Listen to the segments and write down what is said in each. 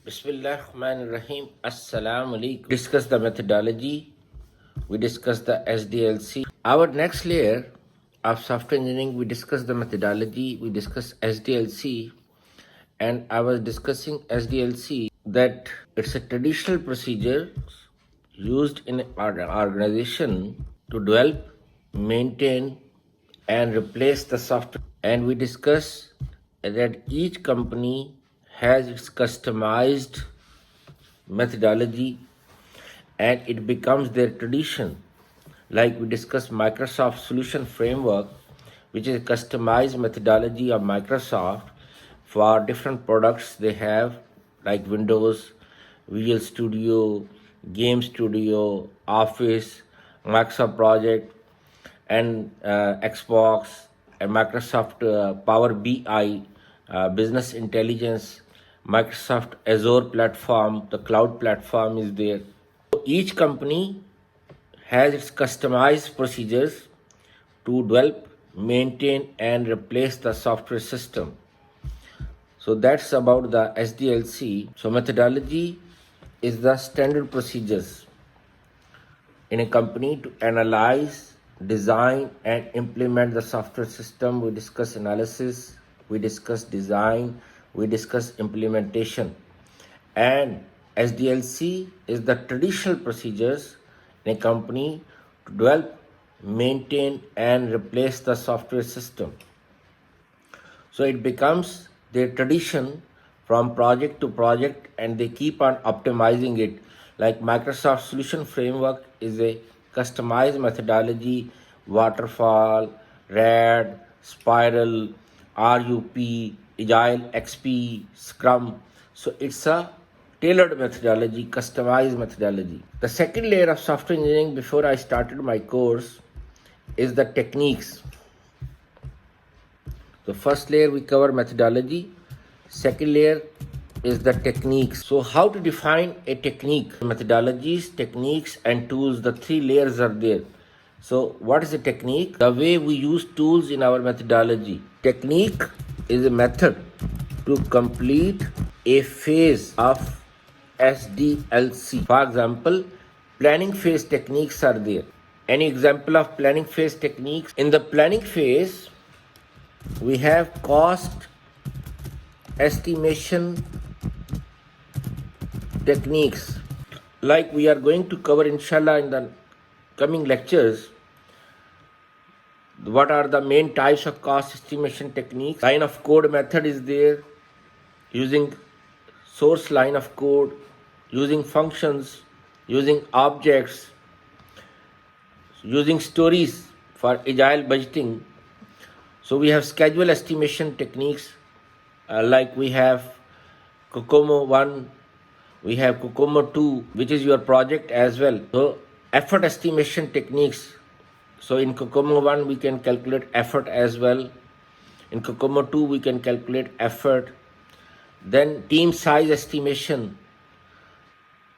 Bismillahirrahmanirrahim. Assalamu alaikum. Discuss the methodology. We discuss the SDLC. Our next layer of software engineering, we discuss the methodology. We discuss SDLC. And I was discussing SDLC that it's a traditional procedure used in an organization to develop, maintain, and replace the software. And we discuss that each company has its customized methodology and it becomes their tradition. Like we discussed Microsoft Solution Framework, which is a customized methodology of Microsoft for different products they have, like Windows, Visual Studio, Game Studio, Office, Microsoft Project, and Xbox, and Microsoft Power BI, Business Intelligence, Microsoft Azure platform, the cloud platform is there. So each company has its customized procedures to develop, maintain, and replace the software system. So that's about the SDLC. So methodology is the standard procedures in a company to analyze, design, and implement the software system. We discuss analysis, we discuss design, we discuss implementation. And SDLC is the traditional procedures in a company to develop, maintain, and replace the software system. So it becomes their tradition from project to project and they keep on optimizing it. Like Microsoft Solution Framework is a customized methodology, waterfall, RAD, Spiral, RUP, Agile, XP, Scrum. So it's a tailored methodology, customized methodology. The second layer of software engineering before I started my course is the techniques. The first layer we cover methodology, second layer is the techniques. So how to define a technique? Methodologies, techniques, and tools, the three layers are there. So what is a technique? The way we use tools in our methodology. Technique is a method to complete a phase of SDLC. For example, planning phase techniques are there. Any example of planning phase techniques? In the planning phase, we have cost estimation techniques. Like we are going to cover inshallah in the coming lectures, what are the main types of cost estimation techniques. Line of code method is there, using source line of code, using functions, using objects, using stories for agile budgeting. So we have schedule estimation techniques, like we have Kokomo 1, we have Kokomo 2, which is your project as well. So effort estimation techniques. So in Kokomo 1, we can calculate effort as well. In Kokomo 2, we can calculate effort. Then team size estimation.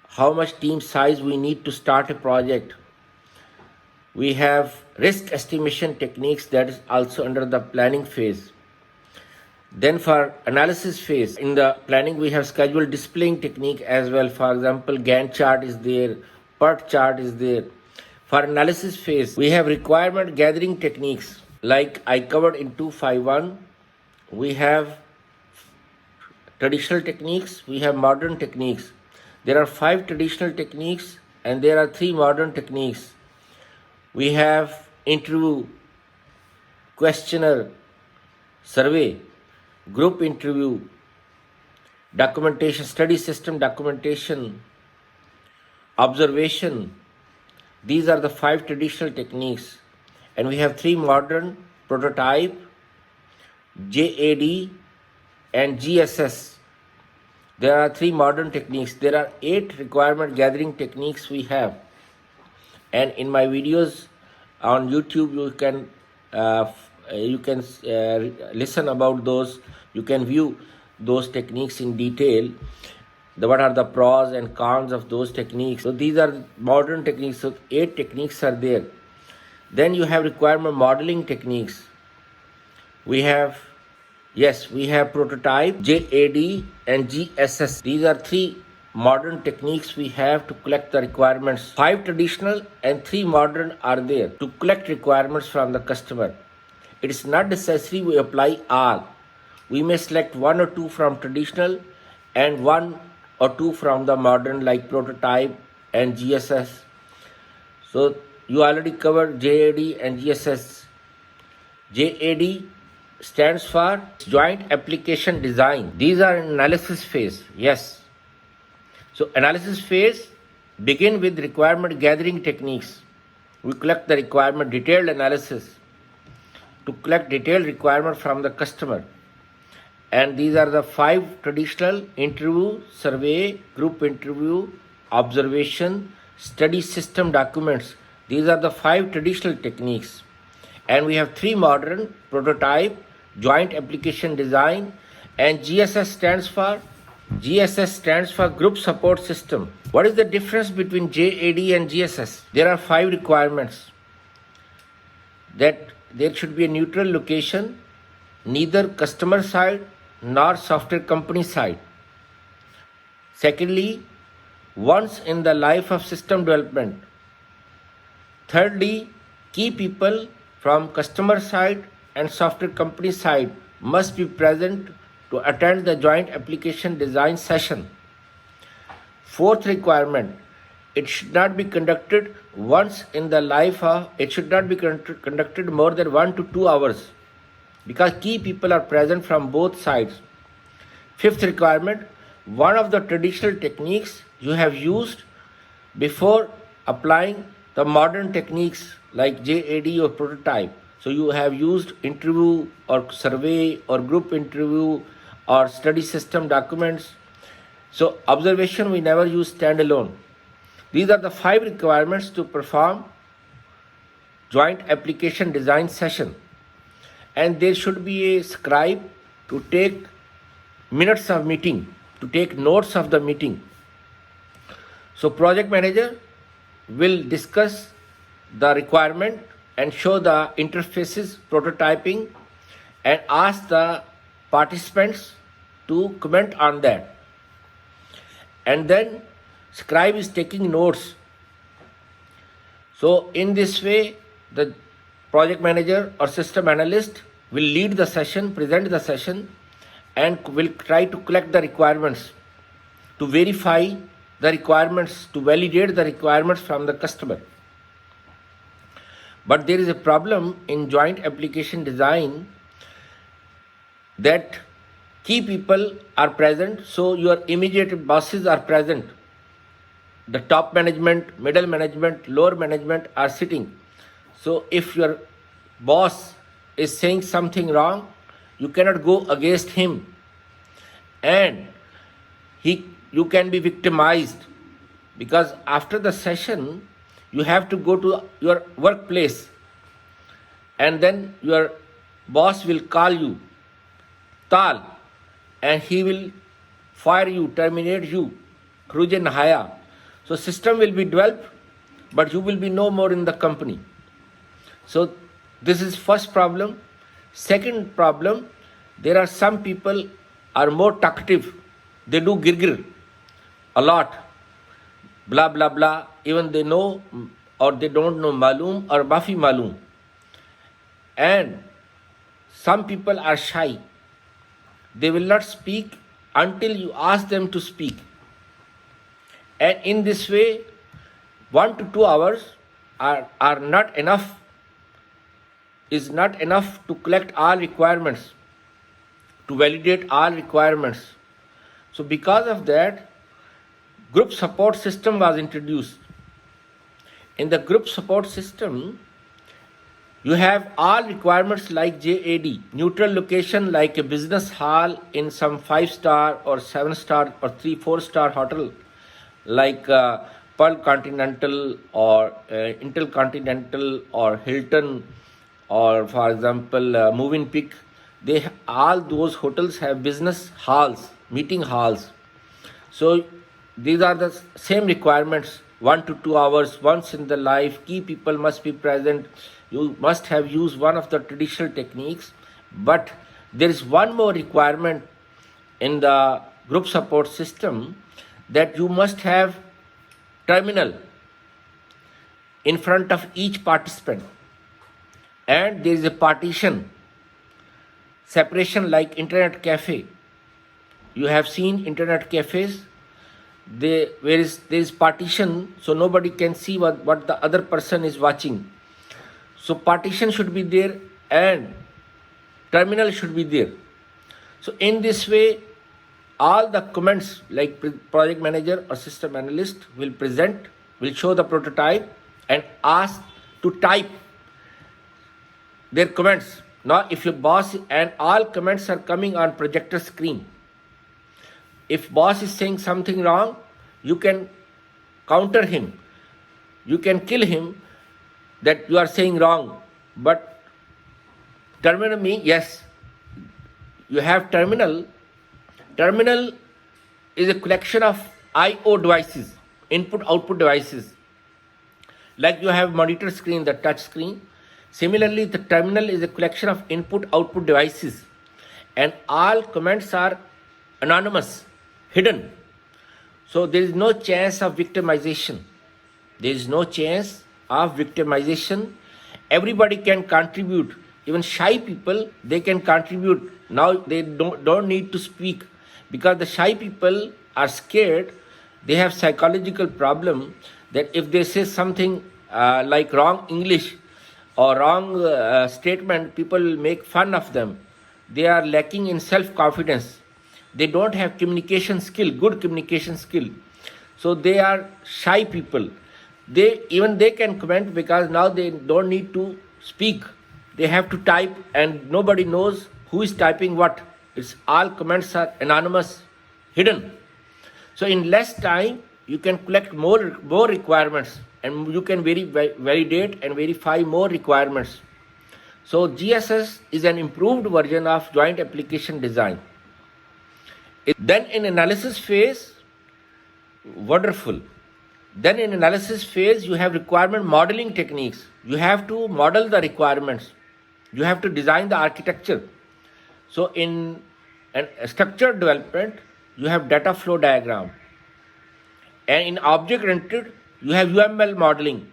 How much team size we need to start a project. We have risk estimation techniques, that is also under the planning phase. Then for analysis phase, in the planning we have schedule displaying technique as well. For example, Gantt chart is there, PERT chart is there. For analysis phase, we have requirement gathering techniques. Like I covered in 251, we have traditional techniques, we have modern techniques. There are 5 traditional techniques and there are 3 modern techniques. We have interview, questionnaire, survey, group interview, documentation, study system documentation, observation. These are the 5 traditional techniques. And we have 3 modern: prototype, JAD, and GSS. There are 3 modern techniques. There are 8 requirement gathering techniques we have. And in my videos on YouTube, you can listen about those. You can view those techniques in detail. What are the pros and cons of those techniques? So these are modern techniques. So 8 techniques are there. Then you have requirement modeling techniques. We have Yes, we have prototype, JAD, and GSS. These are three modern techniques we have to collect the requirements. 5 traditional and 3 modern are there to collect requirements from the customer. It is not necessary we apply all. We may select 1 or 2 from traditional and 1 or 2 from the modern like prototype and GSS. So you already covered JAD and GSS. JAD stands for Joint Application Design. These are in analysis phase. Yes. So analysis phase begin with requirement gathering techniques. We collect the requirement detailed analysis to collect detailed requirement from the customer. And these are the 5 traditional: interview, survey, group interview, observation, study system documents. These are the 5 traditional techniques. And we have 3 modern: prototype, joint application design, and GSS stands for group support system. What is the difference between JAD and GSS? There are 5 requirements: that there should be a neutral location, neither customer side nor software company side. Secondly, once in the life of system development. Thirdly, key people from customer side and software company side must be present to attend the joint application design session. Fourth requirement, it should not be conducted once in the life of, it should not be conducted more than 1 to 2 hours because key people are present from both sides. Fifth requirement, one of the traditional techniques you have used before applying the modern techniques like JAD or prototype. So you have used interview or survey or group interview or study system documents. So observation we never use standalone. These are the 5 requirements to perform joint application design session. And there should be a scribe to take minutes of meeting, to take notes of the meeting. So project manager will discuss the requirement and show the interfaces prototyping and ask the participants to comment on that. And then scribe is taking notes. So in this way, the project manager or system analyst will lead the session, present the session, and will try to collect the requirements, to verify the requirements, to validate the requirements from the customer. But there is a problem in joint application design that key people are present, so your immediate bosses are present. The top management, middle management, lower management are sitting. So if your boss is saying something wrong, you cannot go against him. And you can be victimized because after the session, you have to go to your workplace and then your boss will call you, Tal, and he will fire you, terminate you, Kruj and Haya. So system will be developed, but you will be no more in the company. So this is first problem. Second problem, there are some people are more talkative. They do girgir a lot. Blah, blah, blah. Even they know or they don't know Maloom or Mafi Maloom. And some people are shy. They will not speak until you ask them to speak. And in this way, 1 to 2 hours are not enough, is not enough to collect all requirements, to validate all requirements. So because of that, group support system was introduced. In the group support system, you have all requirements like JAD, neutral location like a business hall in some 5-star or 7-star or 3-4-star hotel like Pearl Continental or Intercontinental or Hilton or for example Movenpick. All those hotels have business halls, meeting halls. So these are the same requirements, 1 to 2 hours, once in the life, key people must be present. You must have used one of the traditional techniques, but There is one more requirement in the group support system, that you must have terminal in front of each participant, and there is a partition separation like internet cafe. You have seen internet cafes, there is partition, so nobody can see what the other person is watching. So partition should be there and terminal should be there. So in this way, all the comments like project manager or system analyst will show the prototype and ask to type their comments. Now if your boss, and all comments are coming on projector screen. If boss is saying something wrong, you can counter him. You can kill him that you are saying wrong. But terminal means, yes, you have terminal. Terminal is a collection of I/O devices, input-output devices. Like you have monitor screen, the touch screen. Similarly, the terminal is a collection of input-output devices, and all comments are anonymous, hidden. So there is no chance of victimization. There is no chance of victimization. Everybody can contribute. Even shy people, they can contribute. Now they don't need to speak, because the shy people are scared. They have psychological problem that if they say something like wrong English or wrong statement, people will make fun of them. They are lacking in self-confidence. They don't have communication skill, good communication skill. So they are shy people. They can comment, because now they don't need to speak. They have to type, and nobody knows who is typing what. It's all comments are anonymous, hidden. So in less time, you can collect more requirements, and you can validate and verify more requirements. So GSS is an improved version of joint application design. Then in analysis phase, wonderful. Then in analysis phase, you have requirement modeling techniques. You have to model the requirements. You have to design the architecture. So in a structured development, you have data flow diagram. And in object-oriented, you have UML modeling.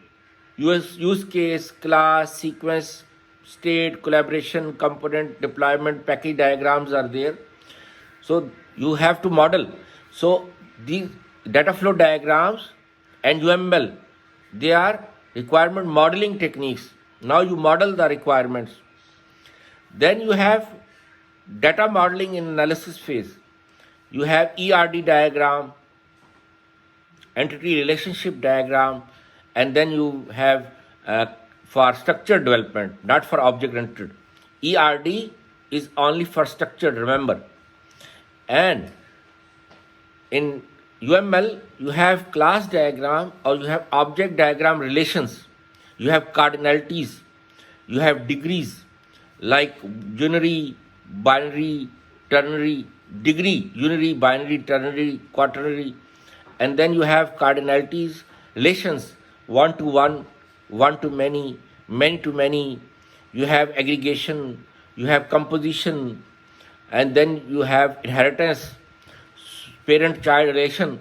Use case, class, sequence, state, collaboration, component, deployment, package diagrams are there. So you have to model. So these data flow diagrams and UML, they are requirement modeling techniques. Now you model the requirements. Then you have data modeling in analysis phase. You have ERD diagram, entity relationship diagram, and then you have for structured development, not for object-oriented. ERD is only for structured, remember. And in UML, you have class diagram, or you have object diagram relations. You have cardinalities. You have degrees like unary, binary, ternary, degree, unary, binary, ternary, quaternary. And then you have cardinalities, relations, one to one, one to many, many to many. You have aggregation, you have composition, and then you have inheritance, parent-child relation.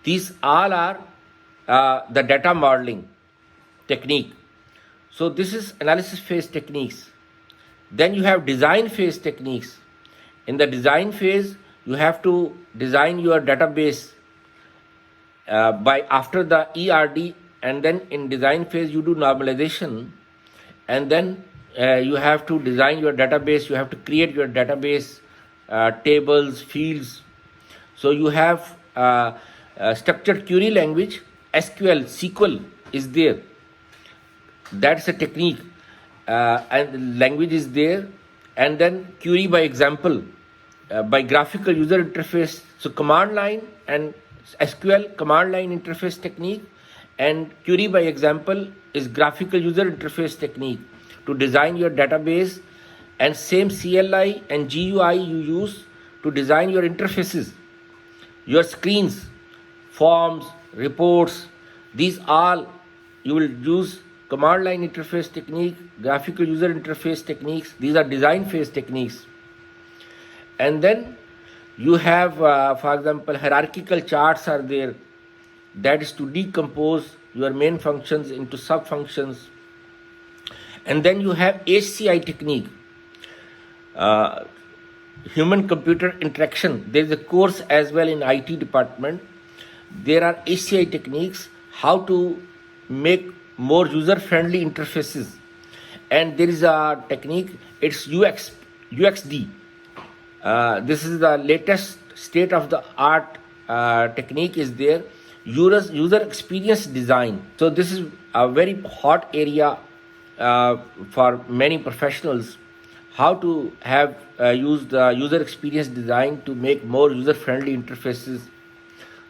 These all are the data modeling technique. So this is analysis phase techniques. Then you have design phase techniques. In the design phase, you have to design your database by after the ERD, and then in design phase you do normalization, and then you have to design your database. You have to create your database, tables, fields. So you have structured query language, SQL is there. That's a technique, and language is there. And then query by example, by graphical user interface. So command line and SQL command line interface technique, and query by example is graphical user interface technique to design your database. And same CLI and GUI you use to design your interfaces, your screens, forms, reports. These all you will use command line interface technique, graphical user interface techniques. These are design phase techniques. And then you have, for example, hierarchical charts are there. That is to decompose your main functions into sub-functions. And then you have HCI technique, human computer interaction. There is a course as well in IT department. There are HCI techniques, how to make more user friendly interfaces. And there is a technique, it's UXD. This is the latest state of the art technique is there. User experience design. So this is a very hot area for many professionals, how to have use the user experience design to make more user friendly interfaces.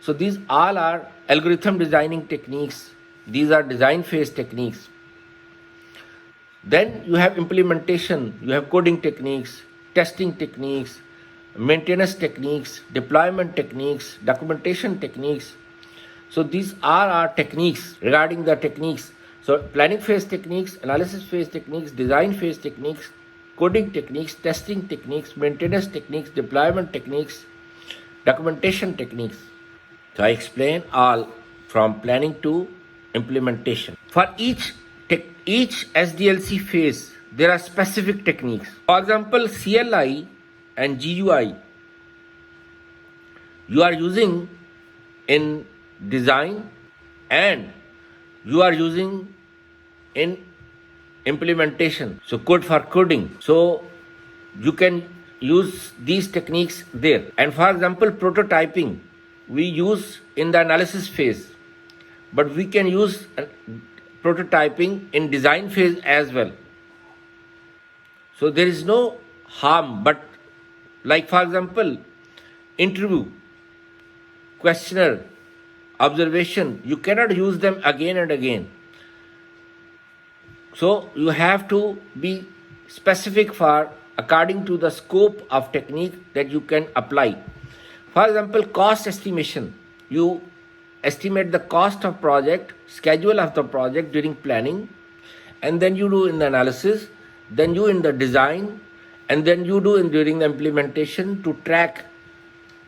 So these all are algorithm designing techniques. These are design phase techniques. Then you have implementation, you have coding techniques, testing techniques, maintenance techniques, deployment techniques, documentation techniques. So these are our techniques. Regarding the techniques, so planning phase techniques, analysis phase techniques, design phase techniques, coding techniques, testing techniques, maintenance techniques, deployment techniques, documentation techniques. So I explain all from planning to implementation. For each SDLC phase, there are specific techniques. For example, CLI and GUI you are using in design and you are using in implementation. So code for coding. So you can use these techniques there. And for example, prototyping we use in the analysis phase, but we can use prototyping in design phase as well. So there is no harm, but like for example, interview, questionnaire, observation, you cannot use them again and again. So you have to be specific for according to the scope of technique that you can apply. For example, cost estimation. You estimate the cost of project, schedule of the project during planning, and then you do in the analysis, then you in the design, and then you do during the implementation to track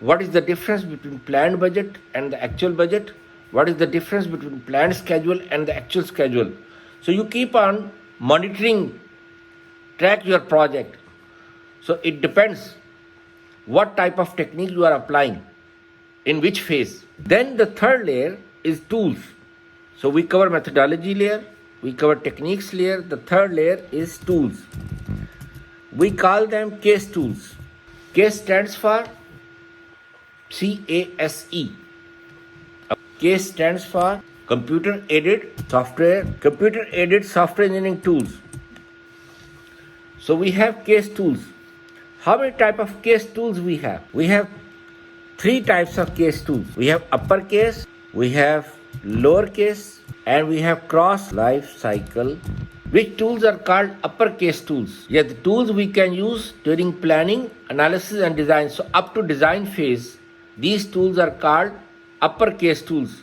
what is the difference between planned budget and the actual budget, what is the difference between planned schedule and the actual schedule. So you keep on monitoring, track your project. So it depends what type of technique you are applying, in which phase. Then the third layer is tools. So we cover methodology layer, we cover techniques layer. The third layer is tools. We call them CASE tools. CASE stands for CASE. CASE stands for computer aided software engineering tools. So we have CASE tools. How many type of CASE tools we have? We have 3 types of CASE tools. We have uppercase, we have lowercase, and we have cross life cycle. Which tools are called uppercase tools? Yeah, the tools we can use during planning, analysis and design. So up to design phase, these tools are called uppercase tools.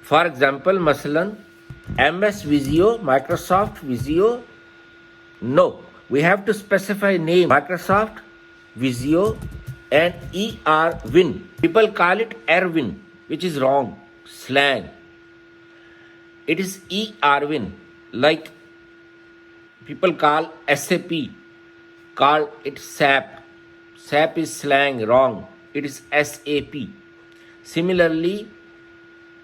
For example, masalan, MS Visio, Microsoft Visio. No, we have to specify name Microsoft Visio and ERWin. People call it Erwin, which is wrong, slang. It is ERWin. Like people call SAP, call it SAP. SAP is slang, wrong. It is SAP. Similarly,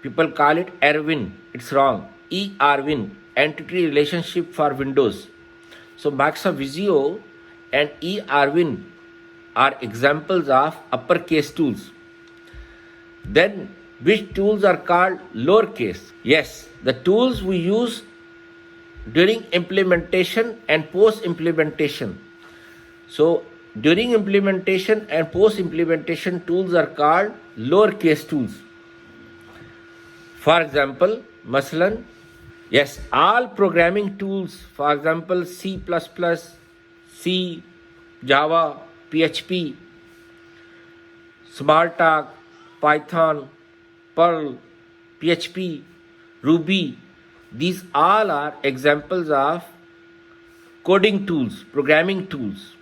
people call it Erwin. It's wrong. ERWin, entity relationship for Windows. So Microsoft Visio and ERWin are examples of uppercase tools. Then which tools are called lowercase? Yes, the tools we use during implementation and post-implementation. So during implementation and post-implementation tools are called lowercase tools. For example, masalan, yes, all programming tools, for example, C++, C, Java, PHP, Smalltalk, Python, Perl, PHP, Ruby, these all are examples of coding tools, programming tools.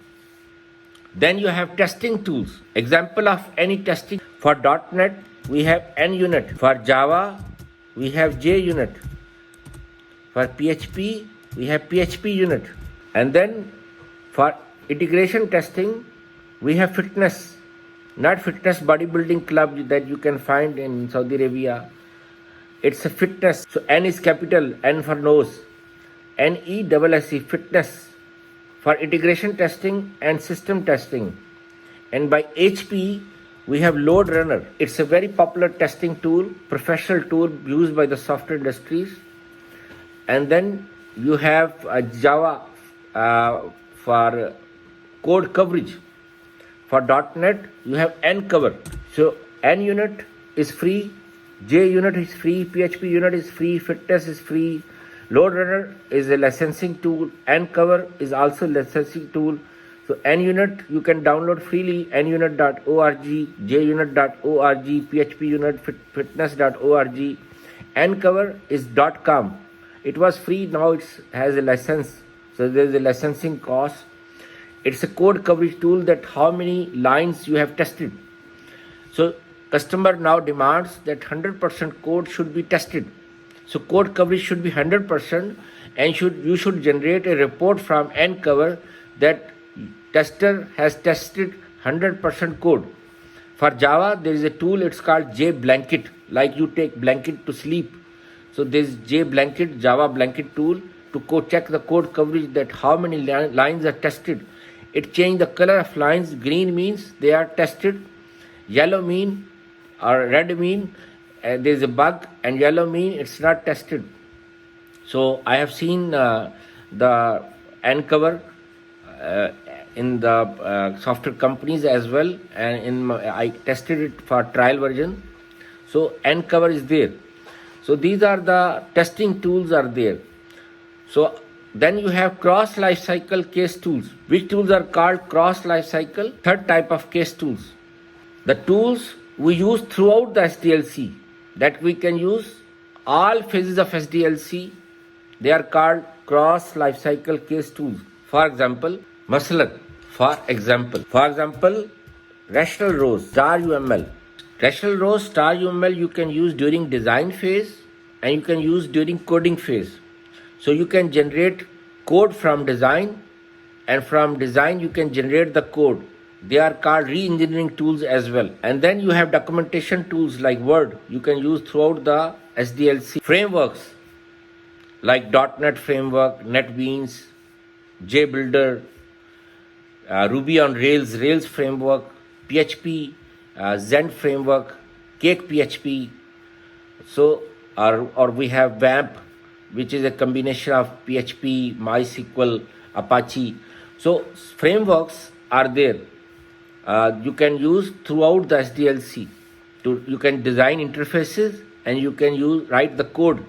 Then you have testing tools. Example of any testing: for .NET, we have NUnit. For Java, we have JUnit. For PHP, we have PHP unit. And then for integration testing, we have fitness. Not fitness bodybuilding club that you can find in Saudi Arabia. It's a fitness. So N is capital, N for nose. NESSE, fitness. For integration testing and system testing. And by HP, we have Load Runner. It's a very popular testing tool, professional tool used by the software industries. And then you have Java for code coverage. For .NET, you have NCover. So NUnit is free, JUnit is free, PHP unit is free, fitness is free, Load Runner is a licensing tool, NCover is also a licensing tool. So NUnit you can download freely, nunit.org, junit.org, PHP unit, fitness.org. NCover is .com. It was free, now it has a license. So there is a licensing cost. It's a code coverage tool that how many lines you have tested. So customer now demands that 100% code should be tested. So code coverage should be 100%, and you should generate a report from NCover that tester has tested 100% code. For Java, there is a tool, it's called JBlanket, like you take blanket to sleep. So there is JBlanket, Java blanket tool to check the code coverage that how many lines are tested. It changed the color of lines. Green means they are tested, yellow mean or red mean there is a bug, and yellow mean it's not tested. So I have seen the NCover in the software companies as well, and I tested it for trial version. So NCover is there. So these are the testing tools are there. So then you have cross lifecycle case tools. Which tools are called cross lifecycle? Third type of case tools. The tools we use throughout the SDLC, that we can use all phases of SDLC, they are called cross lifecycle case tools. For example, for example, rational rows, star UML. Rational rows, star UML you can use during design phase and you can use during coding phase. So you can generate code from design, and from design you can generate the code. They are called re-engineering tools as well. And then you have documentation tools like Word you can use throughout the SDLC. Frameworks like .NET framework, NetBeans, JBuilder, Ruby on Rails, Rails framework, PHP, Zend framework, Cake PHP. So or we have WAMP, which is a combination of PHP, MySQL, Apache. So frameworks are there. You can use throughout the SDLC. You can design interfaces and you can write the code.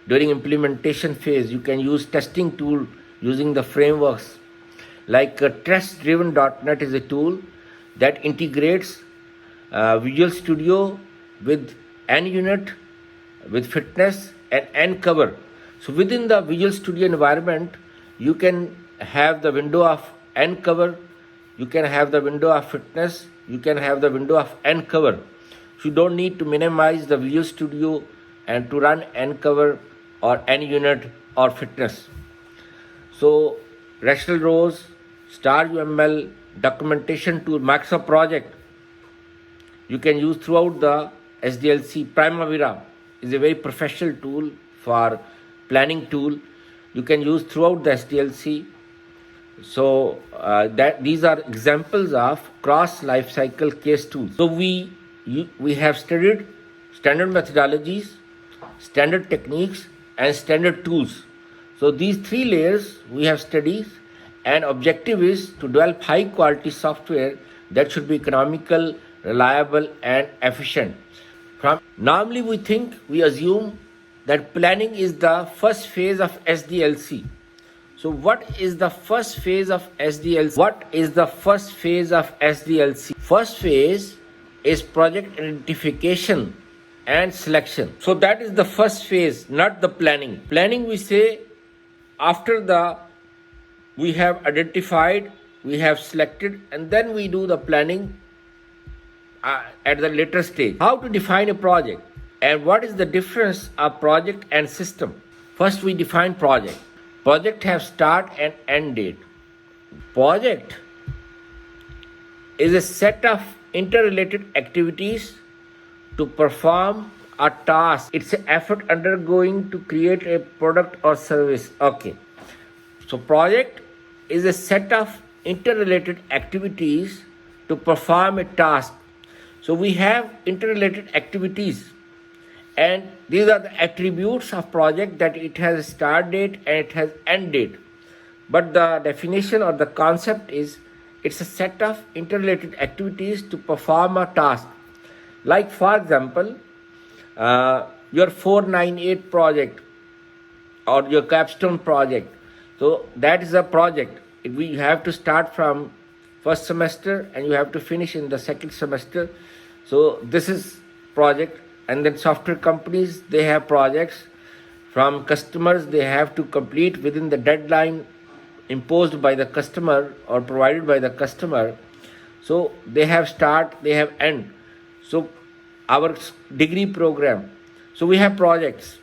During implementation phase, you can use testing tool using the frameworks. Like test-driven.NET is a tool that integrates Visual Studio with NUnit, with fitness and NCover. So within the Visual Studio environment, you can have the window of NCover, you can have the window of fitness, you can have the window of NCover. So you don't need to minimize the Visual Studio and to run NCover or NUnit or fitness. So rational rows, star UML, documentation tool, Microsoft Project, you can use throughout the SDLC. Primavera is a very professional tool for planning tool. You can use throughout the SDLC. So these are examples of cross lifecycle case tools. So we have studied standard methodologies, standard techniques, and standard tools. So these three layers we have studied, and objective is to develop high quality software that should be economical, reliable, and efficient. Normally we assume that planning is the first phase of SDLC. So what is the first phase of SDLC? First phase is project identification and selection. So that is the first phase, not the planning. Planning we say after we have identified we have selected, and then we do the planning at the later stage. How to define a project and what is the difference of project and system? First, we define project. Project have start and end date. Project is a set of interrelated activities to perform a task. It's an effort undergoing to create a product or service. Okay. So project is a set of interrelated activities to perform a task. So we have interrelated activities, and these are the attributes of project, that it has a start date and it has end date. But the definition or the concept is it's a set of interrelated activities to perform a task. Like for example, your 498 project or your capstone project. So that is a project. We have to start from first semester and you have to finish in the second semester. So this is project. And then software companies, they have projects from customers. They have to complete within the deadline imposed by the customer or provided by the customer. So they have start, they have end. So our degree program, so we have projects.